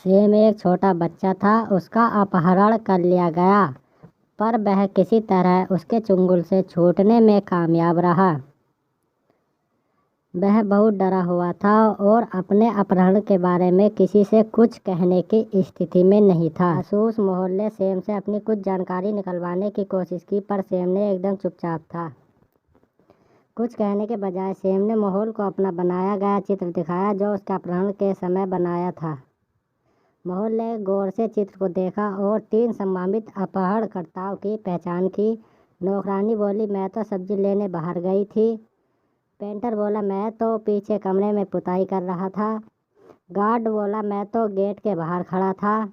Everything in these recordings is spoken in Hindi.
सेम एक छोटा बच्चा था, उसका अपहरण कर लिया गया, पर वह किसी तरह उसके चंगुल से छूटने में कामयाब रहा। वह बहुत डरा हुआ था और अपने अपहरण के बारे में किसी से कुछ कहने की स्थिति में नहीं था। जासूस माहौल ने सेम से अपनी कुछ जानकारी निकलवाने की कोशिश की, पर सेम ने एकदम चुपचाप था। कुछ कहने के बजाय सेम ने माहौल को अपना बनाया गया चित्र दिखाया, जो उसके अपहरण के समय बनाया था। माहौल ने गौर से चित्र को देखा और 3 संभावित अपहरणकर्ताओं की पहचान की। नौकरानी बोली, मैं तो सब्जी लेने बाहर गई थी। पेंटर बोला, मैं तो पीछे कमरे में पुताई कर रहा था। गार्ड बोला, मैं तो गेट के बाहर खड़ा था।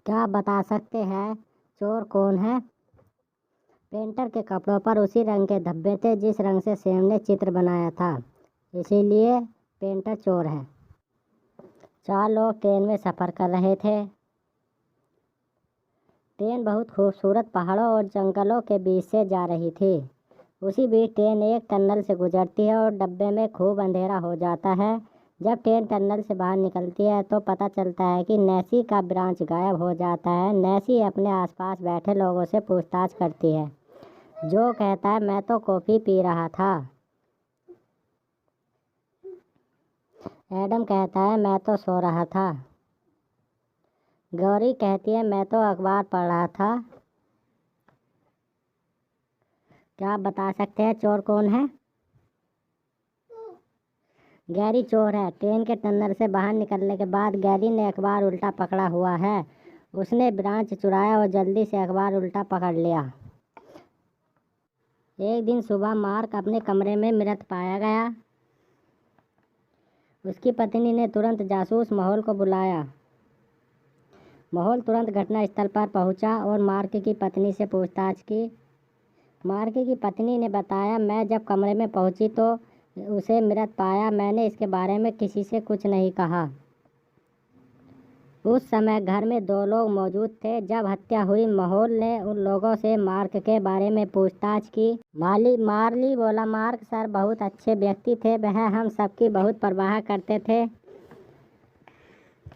क्या आप बता सकते हैं चोर कौन है? पेंटर के कपड़ों पर उसी रंग के धब्बे थे जिस रंग से सेम ने चित्र बनाया था, इसीलिए पेंटर चोर है। 4 लोग ट्रेन में सफ़र कर रहे थे। ट्रेन बहुत खूबसूरत पहाड़ों और जंगलों के बीच से जा रही थी। उसी बीच ट्रेन एक टनल से गुजरती है और डब्बे में खूब अंधेरा हो जाता है। जब ट्रेन टनल से बाहर निकलती है तो पता चलता है कि नैसी का ब्रांच गायब हो जाता है। नैसी अपने आसपास बैठे लोगों से पूछताछ करती है। जो कहता है, मैं तो कॉफ़ी पी रहा था। एडम कहता है, मैं तो सो रहा था। गौरी कहती है, मैं तो अखबार पढ़ रहा था। क्या आप बता सकते हैं चोर कौन है? गैरी चोर है। ट्रेन के टनल से बाहर निकलने के बाद गैरी ने अखबार उल्टा पकड़ा हुआ है। उसने ब्रांच चुराया और जल्दी से अखबार उल्टा पकड़ लिया। एक दिन सुबह मार्क अपने कमरे में मृत पाया गया। उसकी पत्नी ने तुरंत जासूस माहौल को बुलाया। माहौल तुरंत घटनास्थल पर पहुंचा और मार्क की पत्नी से पूछताछ की। मार्क की पत्नी ने बताया, मैं जब कमरे में पहुंची तो उसे मृत पाया। मैंने इसके बारे में किसी से कुछ नहीं कहा। उस समय घर में 2 लोग मौजूद थे जब हत्या हुई। माहौल ने उन लोगों से मार्क के बारे में पूछताछ की। मार्ली बोला, मार्क सर बहुत अच्छे व्यक्ति थे, वह हम सबकी बहुत परवाह करते थे।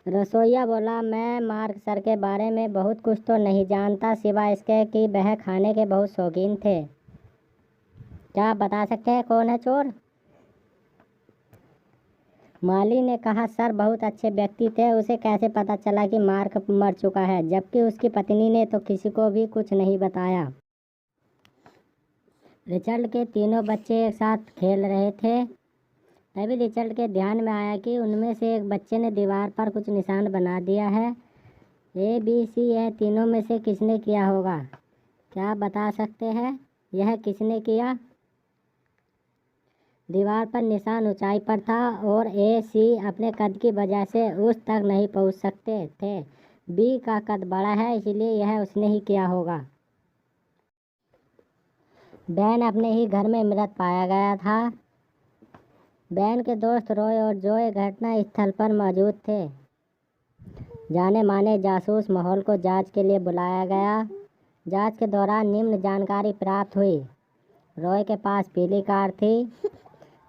रसोइया बोला, मैं मार्क सर के बारे में बहुत कुछ तो नहीं जानता, सिवाय इसके कि वह खाने के बहुत शौकीन थे। क्या आप बता सकते हैं कौन है चोर? माली ने कहा, सर बहुत अच्छे व्यक्ति थे, उसे कैसे पता चला कि मार्क मर चुका है? जबकि उसकी पत्नी ने तो किसी को भी कुछ नहीं बताया। रिचर्ड के तीनों बच्चे एक साथ खेल रहे थे। तभी रिचर्ड के ध्यान में आया कि उनमें से एक बच्चे ने दीवार पर कुछ निशान बना दिया है। ABC, यह तीनों में से किसने किया होगा? क्या आप बता सकते हैं यह किसने किया? दीवार पर निशान ऊंचाई पर था और AC अपने कद की वजह से उस तक नहीं पहुंच सकते थे। B का कद बड़ा है, इसलिए यह उसने ही किया होगा। बैन अपने ही घर में मृत पाया गया था। बैन के दोस्त रॉय और जॉय घटना स्थल पर मौजूद थे। जाने माने जासूस माहौल को जांच के लिए बुलाया गया। जांच के दौरान निम्न जानकारी प्राप्त हुई। रॉय के पास पीली कार थी,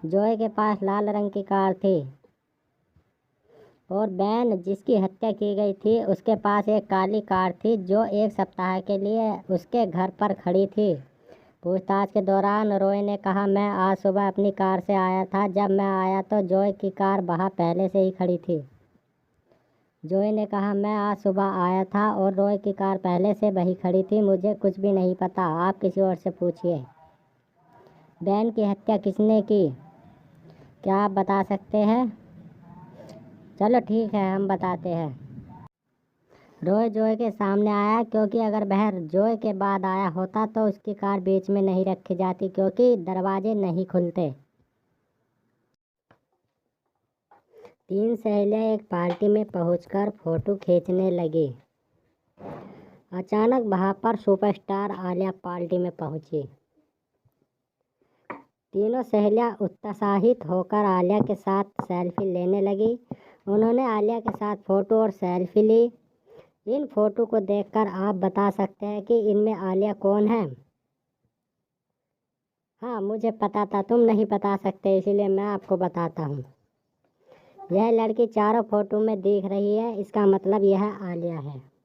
जॉय के पास लाल रंग की कार थी और बैन जिसकी हत्या की गई थी उसके पास एक काली कार थी जो 1 सप्ताह के लिए उसके घर पर खड़ी थी। पूछताछ के दौरान रॉय ने कहा, मैं आज सुबह अपनी कार से आया था। जब मैं आया तो जॉय की कार वहाँ पहले से ही खड़ी थी। जॉय ने कहा, मैं आज सुबह आया था और रॉय की कार पहले से वही खड़ी थी। मुझे कुछ भी नहीं पता, आप किसी और से पूछिए। बैन की हत्या किसने की? क्या आप बता सकते हैं? चलो ठीक है, हम बताते हैं। रॉय जॉय के सामने आया, क्योंकि अगर वह जॉय के बाद आया होता तो उसकी कार बीच में नहीं रखी जाती, क्योंकि दरवाजे नहीं खुलते। 3 सहेलियां एक पार्टी में पहुंचकर फोटो खींचने लगी। अचानक वहां पर सुपरस्टार आलिया पार्टी में पहुंची। तीनों सहेलियां उत्साहित होकर आलिया के साथ सेल्फी लेने लगी। उन्होंने आलिया के साथ फ़ोटो और सेल्फी ली। इन फ़ोटो को देखकर आप बता सकते हैं कि इनमें आलिया कौन है? हाँ, मुझे पता था तुम नहीं बता सकते, इसीलिए मैं आपको बताता हूँ। यह लड़की चारों फोटो में दिख रही है, इसका मतलब यह आलिया है।